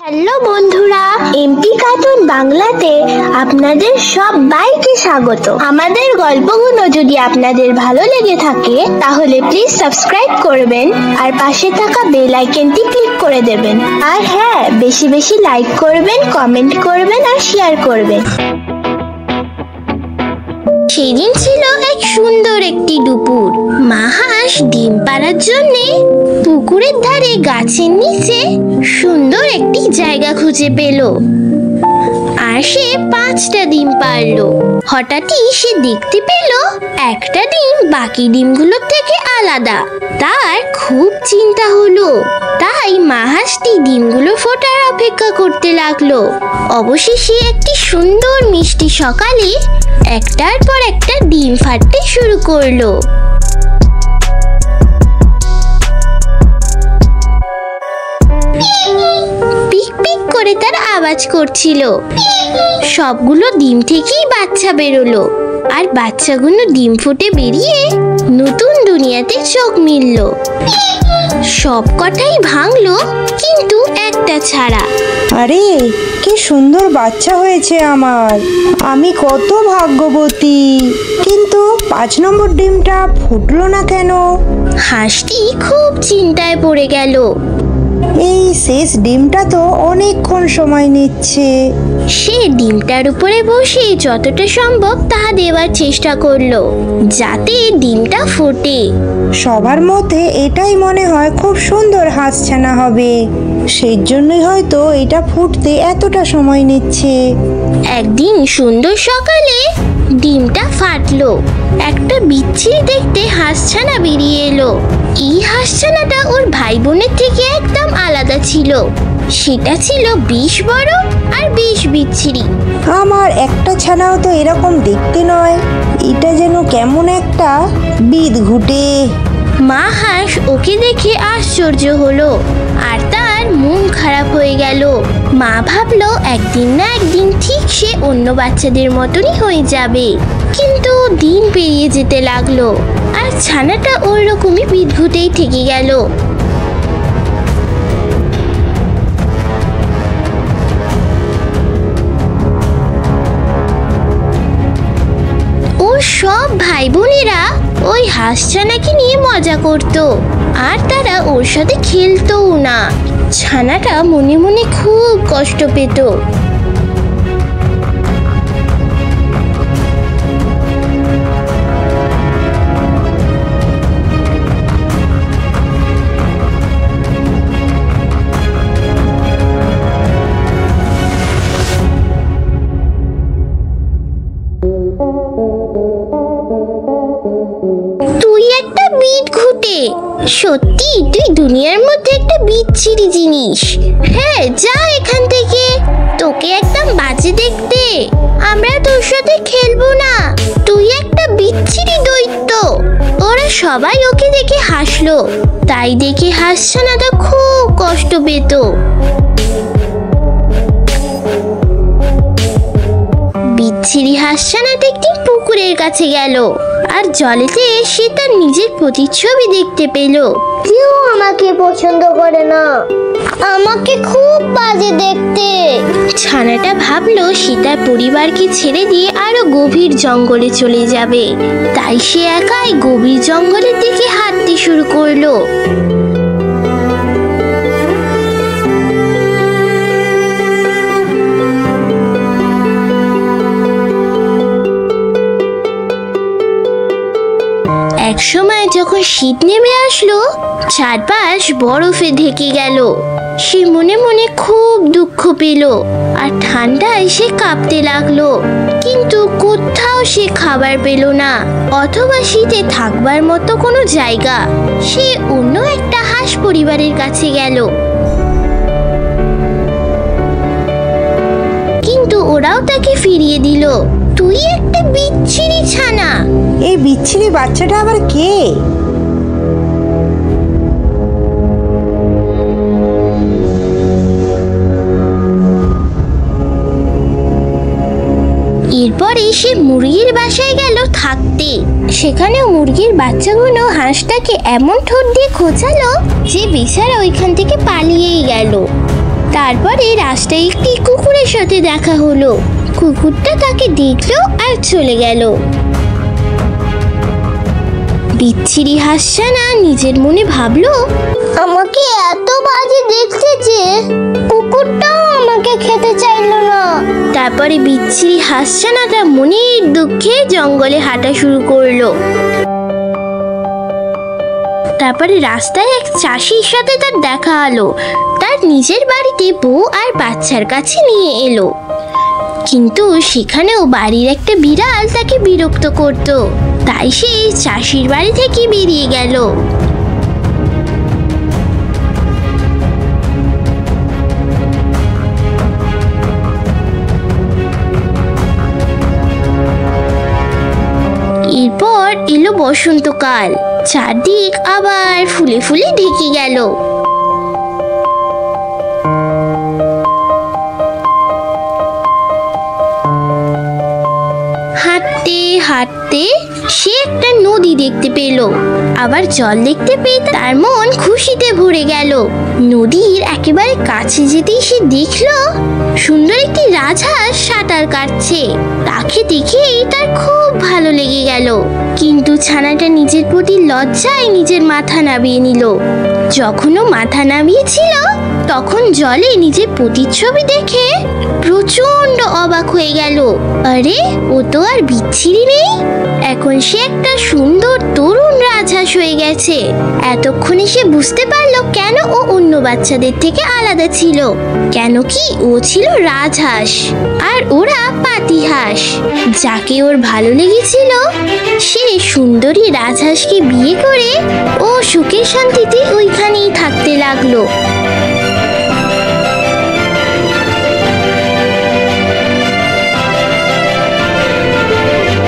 Hello বন্ধুরা, MP cartoon বাংলাতে আপনাদের সবাইকে স্বাগত। আমাদের গল্পগুলো যদি আপনাদের ভালো লেগে থাকে তাহলে প্লিজ সাবস্ক্রাইব করবেন আর পাশে থাকা বেল আইকনটি ক্লিক করে দেবেন। আর হ্যাঁ, বেশি বেশি লাইক করবেন, কমেন্ট করবেন আর শেয়ার করবেন। সেদিন ছিল এক সুন্দর একটি দুপুর। মা হাঁস ডিম পাড়ার জন্য পুকুরের ধারে গাছের নিচে সুন্দর একটি জায়গা খুঁজে পেল আর সে 5টা ডিম পারলো। হঠাৎই সে দেখতে পেল একটা ডিম বাকি ডিমগুলোর থেকে আলাদা। তার খুব চিন্তা হলো, তাই মা হাঁসটি ডিমগুলো ফোটার অপেক্ষা করতে লাগলো। অবশেষে একটি সুন্দর মিষ্টি সকালে একটার পর একটা ডিম ফাটতে শুরু করলো। পিক পিক করে তার আওয়াজ করছিল। সবগুলো ডিম থেকেই বাচ্চা বেরোলো আর বাচ্চাগুলো ডিম ফুটে বেরিয়ে নতুন দুনিয়াতে চোখ মিলল। সব কটাই ভাঙলো, কিন্তু একটা ছাড়া। আরে কি সুন্দর বাচ্চা হয়েছে আমার, আমি কত ভাগ্যবতী। কিন্তু 5 নম্বর ডিমটা ফুটলো না কেন? হাঁসটি খুব চিন্তায় পড়ে গেল। এই শেষ ডিমটা তো অনেকক্ষণ সময় নিচ্ছে। সে ডিমটার উপরে বসে যতটা সম্ভব তা দেওয়ার চেষ্টা করলো যাতে ডিমটা ফোটে। সবার মতে এটাই মনে হয় খুব সুন্দর হাঁসছানা হবে, সেই জন্যই হয়তো এটা ফুটতে এতটা সময় নিচ্ছে। একদিন সুন্দর সকালে ডিমটা ফাটলো। একটা বিচ্ছিরি দেখতে হাঁসছানা বেরিয়ে এলো। এই হাঁসছানাটা ওর ভাই বোনের থেকে একদম আলাদা ছিল। সেটা ছিল বেশ বড় আর বেশ বিচ্ছিরি। আমার একটা ছানাও তো এরকম দেখতে নয়, এটা যেন কেমন একটা বিদঘুটে। মা হাঁস ওকে দেখে আশ্চর্য হলো আর তার মন খারাপ হয়ে গেল। মা ভাবলো একদিন না একদিন ঠিক সে অন্য বাচ্চাদের মতনই হয়ে যাবে। কিন্তু দিন পেরিয়ে যেতে লাগলো আর ছানাটা ওই রকমই বিদঘুটেই থেকে গেল। ওর সব ভাই বোনেরা ওই হাঁসছানাকে নিয়ে মজা করত আর তারা ওর সাথে খেলতও না। ছানাটা মনে মনে খুব কষ্ট পেত। সত্যি তুই দুনিয়ার মধ্যে একটা বিচ্ছিরি জিনিস। হ্যাঁ, যা এখান থেকে, তোকে একদম বাজে দেখতে। আমরা তোর সাথে খেলবো না, তুই একটা বিচ্ছিরি দৈত্য। ওরা সবাই ওকে দেখে হাসলো, তাই দেখে হাঁসছানাটা খুব কষ্ট পেত। বিচ্ছিরি হাঁসছানাটা একটি পুকুরের কাছে গেল আর জলেতে সে তার নিজের প্রতিচ্ছবি দেখতে পেল। কেউ আমাকে পছন্দ করে না, আমাকে খুব বাজে দেখতে। ছানাটা ভাবলো সে তার পরিবারকে ছেড়ে দিয়ে আরো গভীর জঙ্গলে চলে যাবে, তাই সে একাই গভীর জঙ্গলের দিকে হাঁটতে শুরু করলো। এক সময় যখন শীত নেমে আসলো, চারপাশ বরফে ঢেকে গেল। সে মনে মনে খুব দুঃখ পেল আর ঠান্ডায় সে কাঁপতে লাগলো। কিন্তু কোথাও সে খাবার পেল না অথবা শীতে থাকবার মতো কোনো জায়গা। সে অন্য একটা হাঁস পরিবারের কাছে গেল, কিন্তু ওরাও তাকে ফিরিয়ে দিল। তুই একটা বিচ্ছিরি ছানা। এই বিচ্ছিরি বাচ্চাটা আবার কে? এরপরে সে মুরগির বাসায় গেল থাকতে। সেখানেও মুরগির বাচ্চাগুলো হাঁসটাকে এমন ঠোঁট দিয়ে খোঁচালো যে বেচারা ওইখান থেকে পালিয়েই গেল। তারপরে রাস্তায় একটি কুকুরের সাথে দেখা হলো। কুকুরটা তাকে দেখলো আর চলে গেল। বিচ্ছিরি হাঁসছানা নিজের মনে ভাবলো, আমাকে এত বাজে দেখছে যে কুকুরটাও আমাকে খেতে চাইলো না। তারপরে বিচ্ছিরি হাঁসছানাটা মনের দুঃখে জঙ্গলে হাঁটা শুরু করলো। তারপরে রাস্তায় এক চাষির সাথে তার দেখা হলো। তার নিজের বাড়িতে বউ আর বাচ্চার কাছে নিয়ে এলো, কিন্তু সেখানেও বাড়ির একটা বিড়াল তাকে বিরক্ত করত। তাই সে চাষির বাড়ি থেকে বেরিয়ে গেল। এরপর এলো বসন্তকাল। চারদিক আবার ফুলে ফুলে ঢেকে গেল। হাঁটতে হাঁটতে সে একটা নদী দেখতে পেল। আবার জল দেখতে পেয়ে তার মন খুশিতে ভরে গেল। নদীর একেবারে কাছে যেতেই সে দেখলো সুন্দর একটি রাজহাঁস সাঁতার কাটছে। তাকে দেখেই তার খুব ভালো লেগে গেল, কিন্তু ছানাটা নিজের প্রতি লজ্জায় নিজের মাথা নামিয়ে নিল। যখনও মাথা নামিয়েছিল তখন জলে নিজের প্রতিচ্ছবি দেখে প্রচন্ড অবাক হয়ে গেল। আরে, ও তো আর বিচ্ছিরি নেই, এখন সে একটা সুন্দর তরুণ রাজহাঁস হয়ে গেছে। এতক্ষণে সে বুঝতে পারলো কেন ও অন্য বাচ্চাদের থেকে আলাদা ছিল। কেন কি ও ছিল রাজহাঁস আর ওরা পাতিহাঁস। যাকে ওর ভালো লেগেছিল সে সুন্দরী রাজহাঁসকে বিয়ে করে ও সুখে শান্তিতে ওইখানেই থাকতে লাগলো।